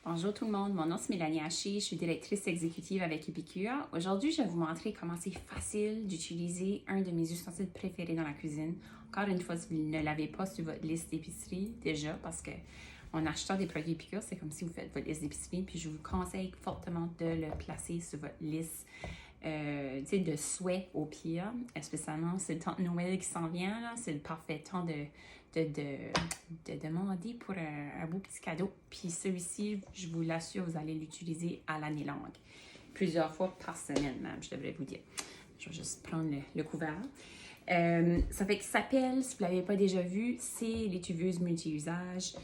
Bonjour tout le monde, mon nom c'est Mélanie Haché, je suis directrice exécutive avec Epicure. Aujourd'hui, je vais vous montrer comment c'est facile d'utiliser un de mes ustensiles préférés dans la cuisine. Encore une fois, si vous ne l'avez pas sur votre liste d'épicerie déjà, parce que en achetant des produits Epicure, c'est comme si vous faites votre liste d'épicerie, puis je vous conseille fortement de le placer sur votre liste de souhaits au pire. Spécialement, c'est le temps de Noël qui s'en vient, là. C'est le parfait temps de demander pour un beau petit cadeau. Puis celui-ci, je vous l'assure, vous allez l'utiliser à l'année longue. Plusieurs fois par semaine même, je devrais vous dire. Je vais juste prendre le couvert. Ça fait qu'il s'appelle, si vous ne l'avez pas déjà vu, c'est l'étuveuse multi-usage.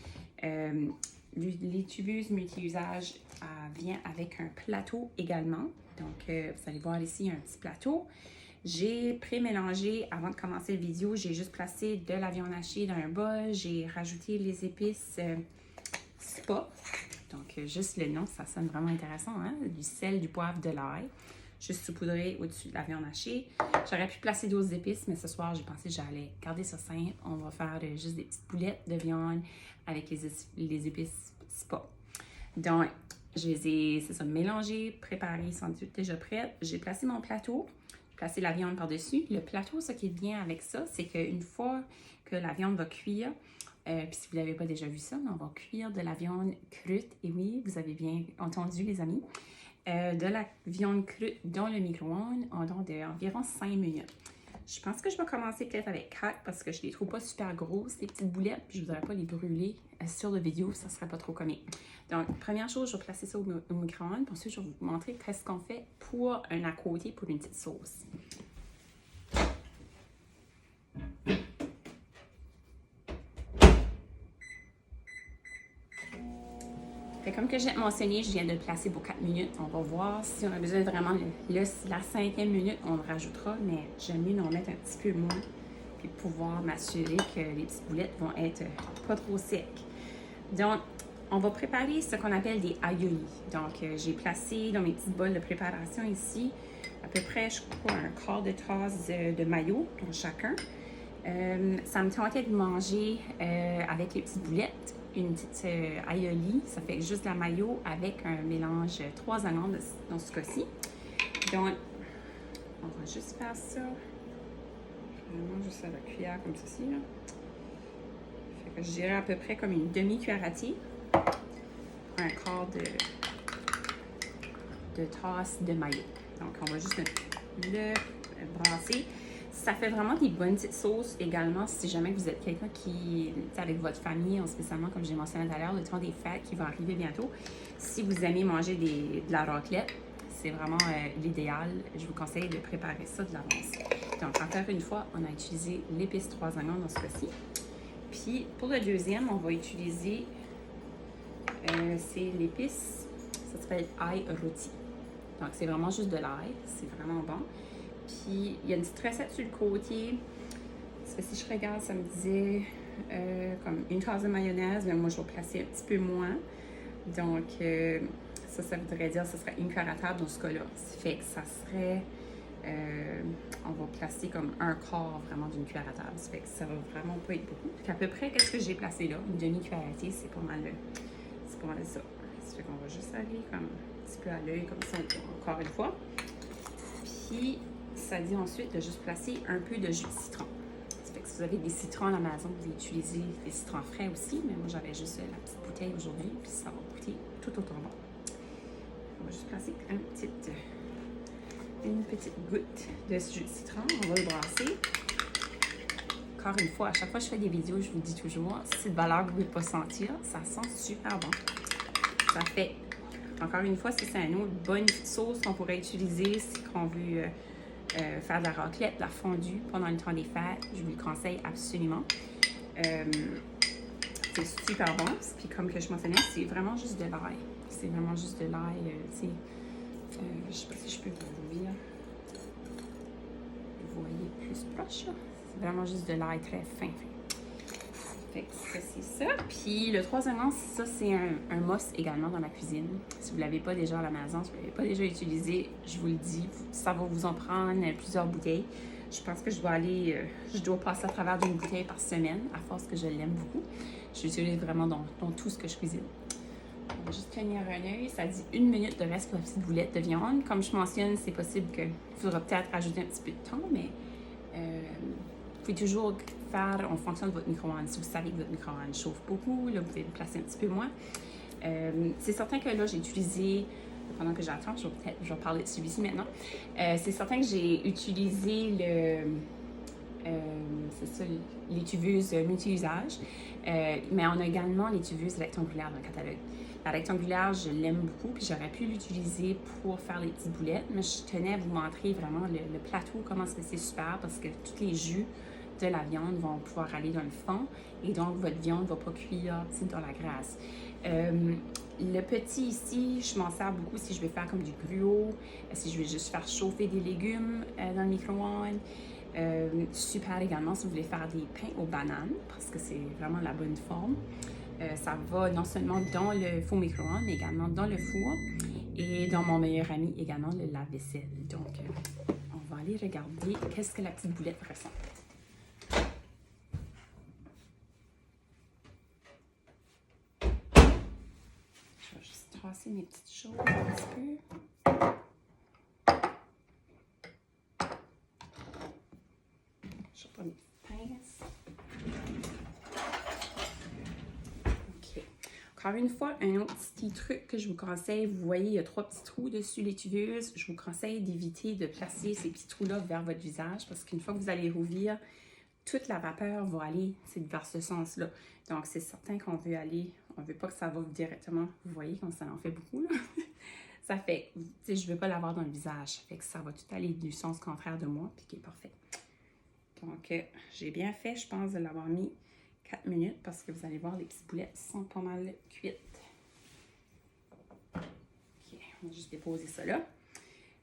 L'étuveuse multi-usage vient avec un plateau également. Donc, vous allez voir ici un petit plateau. J'ai pré-mélangé, avant de commencer la vidéo, j'ai juste placé de la viande hachée dans un bol. J'ai rajouté les épices spa. Donc, juste le nom, ça sonne vraiment intéressant, hein? Du sel, du poivre, de l'ail. Juste saupoudré au-dessus de la viande hachée. J'aurais pu placer d'autres épices, mais ce soir, j'ai pensé que j'allais garder ça simple. On va faire juste des petites boulettes de viande avec les épices spa. Donc, je les ai, c'est ça, mélangées, préparées, ils sont déjà prêtes. J'ai placé mon plateau. Placer la viande par-dessus. Le plateau, ce qui est bien avec ça, c'est qu'une fois que la viande va cuire, puis si vous n'avez pas déjà vu ça, on va cuire de la viande crue. Et oui, vous avez bien entendu, les amis. De la viande crue dans le micro-ondes environ 5 minutes. Je pense que je vais commencer peut-être avec 4 parce que je ne les trouve pas super grosses, les petites boulettes, puis je ne voudrais pas les brûler sur la vidéo, ça ne serait pas trop comique. Donc, première chose, je vais placer ça au micro-ondes, puis ensuite, je vais vous montrer qu'est-ce qu'on fait pour un à côté pour une petite sauce. Fait comme que j'ai mentionné, je viens de le placer pour 4 minutes. On va voir si on a besoin vraiment la 5e minute, on le rajoutera, mais j'aime mieux en mettre un petit peu moins, puis pouvoir m'assurer que les petites boulettes vont être pas trop secs. Donc, on va préparer ce qu'on appelle des aioli. Donc, j'ai placé dans mes petites bols de préparation ici à peu près, je crois, un quart de tasse de mayo dans chacun. Ça me tentait de manger avec les petites boulettes, une petite aioli. Ça fait juste la mayo avec un mélange 3 oignons dans ce cas-ci. Donc, on va juste faire ça. Vraiment juste à la cuillère comme ceci, là. Fait que je dirais à peu près comme une demi-cuillère à thé. Un quart de tasse de mayo. Donc, on va juste le brasser. Ça fait vraiment des bonnes petites sauces également si jamais vous êtes quelqu'un qui, avec votre famille, spécialement comme j'ai mentionné tout à l'heure, le temps des fêtes qui va arriver bientôt. Si vous aimez manger de la raclette, c'est vraiment l'idéal. Je vous conseille de préparer ça de l'avance. Donc, encore une fois, on a utilisé l'épice 3 oignons dans ce cas-ci. Puis, pour le deuxième, on va utiliser c'est l'épice, ça s'appelle ail rôti. Donc, c'est vraiment juste de l'ail, c'est vraiment bon. Puis, il y a une petite recette sur le côté. Parce que si je regarde, ça me disait comme une tasse de mayonnaise, mais moi, je vais placer un petit peu moins. Donc, ça voudrait dire que ce serait une cuillère à table dans ce cas-là. Ça fait que ça serait, on va placer comme un quart vraiment d'une cuillère à table. Ça fait que ça va vraiment pas être beaucoup. Donc, à peu près, qu'est-ce que j'ai placé là? Une demi-cuillère à thé, c'est pas mal ça. Ça fait qu'on va juste aller comme un petit peu à l'œil, comme ça, encore une fois. Puis, ça dit ensuite de juste placer un peu de jus de citron. Ça fait que si vous avez des citrons à la maison, vous pouvez utiliser des citrons frais aussi, mais moi j'avais juste la petite bouteille aujourd'hui, puis ça va goûter tout autant bon. On va juste placer une petite goutte de jus de citron. On va le brasser. Encore une fois, à chaque fois que je fais des vidéos, je vous dis toujours, si cette valeur que vous ne pouvez pas sentir, ça sent super bon. Ça fait, encore une fois, si c'est une autre bonne petite sauce qu'on pourrait utiliser si on veut faire de la raclette, de la fondue pendant le temps des fêtes, je vous le conseille absolument. C'est super bon. Puis comme que je mentionnais, c'est vraiment juste de l'ail. C'est vraiment juste de l'ail, je sais pas si je peux vous dire. Vous voyez plus proche, là. C'est vraiment juste de l'ail très fin. Fait que ça, c'est ça. Puis le troisièmement, ça, c'est un must également dans ma cuisine. Si vous ne l'avez pas déjà à la maison, si vous ne l'avez pas déjà utilisé, je vous le dis, ça va vous en prendre plusieurs bouteilles. Je pense que je dois passer à travers d'une bouteille par semaine, à force que je l'aime beaucoup. Je l'utilise vraiment dans tout ce que je cuisine. On va juste tenir un œil. Ça dit 1 minute de reste pour la petite boulette de viande. Comme je mentionne, c'est possible qu'il faudra peut-être ajouter un petit peu de temps, mais vous pouvez toujours faire en fonction de votre micro-ondes. Si vous savez que votre micro-ondes chauffe beaucoup, là, vous pouvez le placer un petit peu moins. C'est certain que là, j'ai utilisé, pendant que j'attends, je vais parler de celui-ci maintenant. C'est certain que j'ai utilisé les tubeuses multi-usages, mais on a également les tubeuses rectangulaires dans le catalogue. La rectangulaire, je l'aime beaucoup, puis j'aurais pu l'utiliser pour faire les petites boulettes, mais je tenais à vous montrer vraiment le plateau, comment c'est super, parce que tous les jus de la viande vont pouvoir aller dans le fond, et donc votre viande ne va pas cuire dans la graisse. Le petit ici, je m'en sers beaucoup si je vais faire comme du gruau, si je vais juste faire chauffer des légumes dans le micro-ondes. Super également si vous voulez faire des pains aux bananes, parce que c'est vraiment la bonne forme. Ça va non seulement dans le four micro-ondes, mais également dans le four et dans mon meilleur ami également le lave-vaisselle. Donc, on va aller regarder qu'est-ce que la petite boulette ressemble. Je vais juste tracer mes petites choses un petit peu. Je vais prendre une pince. OK. Encore une fois, un autre petit truc que je vous conseille, vous voyez, il y a 3 petits trous dessus les tubeuses. Je vous conseille d'éviter de placer ces petits trous-là vers votre visage parce qu'une fois que vous allez rouvrir, toute la vapeur va aller vers ce sens-là. Donc, c'est certain qu'on veut aller, on ne veut pas que ça va directement, vous voyez, comme ça en fait beaucoup, là. Ça fait, tu sais, je ne veux pas l'avoir dans le visage. Ça fait que ça va tout aller du sens contraire de moi, puis qui est parfait. Donc, j'ai bien fait, je pense, de l'avoir mis 4 minutes parce que vous allez voir, les petites boulettes sont pas mal cuites. OK, on va juste déposer ça là.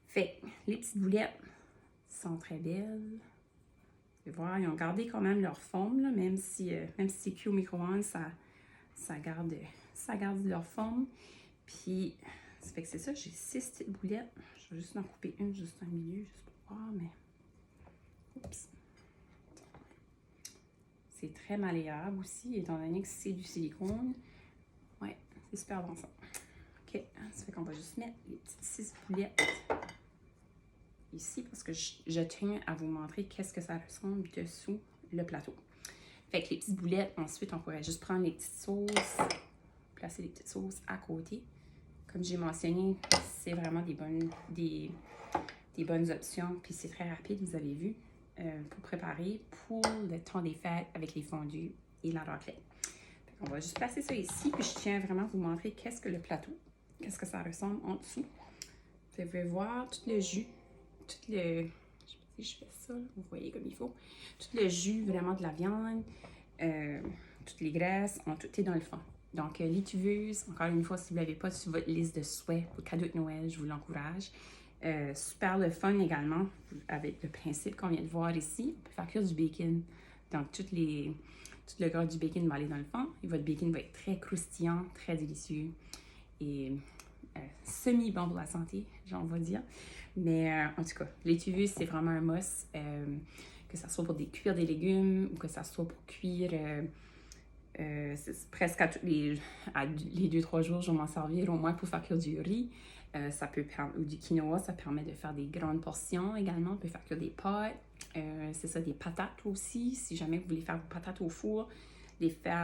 Fait, les petites boulettes sont très belles. Vous pouvez voir, ils ont gardé quand même leur forme, là, même si c'est cuit au micro-ondes, ça garde leur forme. Puis, ça fait que c'est ça, j'ai 6 petites boulettes. Je vais juste en couper une juste au milieu, juste pour voir, mais... Oups! C'est très malléable aussi, étant donné que c'est du silicone. Ouais, c'est super bon ça. OK, ça fait qu'on va juste mettre les petites 6 boulettes ici parce que je tiens à vous montrer qu'est-ce que ça ressemble dessous le plateau. Fait que les petites boulettes, ensuite, on pourrait juste prendre les petites sauces, placer les petites sauces à côté. Comme j'ai mentionné, c'est vraiment des bonnes options. Puis c'est très rapide, vous avez vu. Pour préparer pour le temps des fêtes avec les fondus et la raclette. On va juste placer ça ici, puis je tiens vraiment à vous montrer qu'est-ce que le plateau, qu'est-ce que ça ressemble en dessous. Vous pouvez voir tout le jus, tout le... Je sais pas si je fais ça, vous voyez comme il faut. Tout le jus vraiment de la viande, toutes les graisses, tout est dans le fond. Donc, les tubeuses, encore une fois, si vous ne l'avez pas sur votre liste de souhaits pour cadeau de Noël, je vous l'encourage. Super le fun également, avec le principe qu'on vient de voir ici. On peut faire cuire du bacon. Donc, tout le gras du bacon va aller dans le fond. Et votre bacon va être très croustillant, très délicieux et semi-bon pour la santé, on va dire. Mais en tout cas, les tubeuses, c'est vraiment un must. Que ça soit pour cuire des légumes ou que ça soit pour cuire... presque les 2-3 jours, je vais m'en servir au moins pour faire cuire du riz. Ou du quinoa, ça permet de faire des grandes portions également. On peut faire cuire des pâtes. C'est ça, des patates aussi. Si jamais vous voulez faire vos patates au four,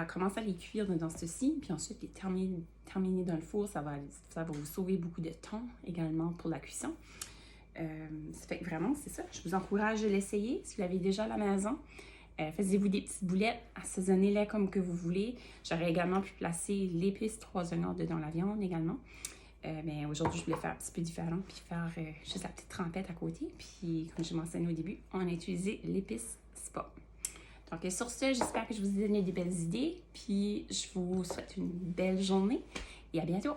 commencer à les cuire dans ceci, puis ensuite les terminer dans le four, ça va vous sauver beaucoup de temps également pour la cuisson. Ça fait que vraiment, c'est ça. Je vous encourage à l'essayer si vous l'avez déjà à la maison. Faisiez-vous des petites boulettes, assaisonnez-les comme que vous voulez. J'aurais également pu placer l'épice 3 oignons dedans la viande également. Mais aujourd'hui, je voulais faire un petit peu différent puis faire juste la petite trempette à côté. Puis, comme je mentionné au début, on a utilisé l'épice Spa. Donc, sur ce, j'espère que je vous ai donné des belles idées. Puis, je vous souhaite une belle journée et à bientôt!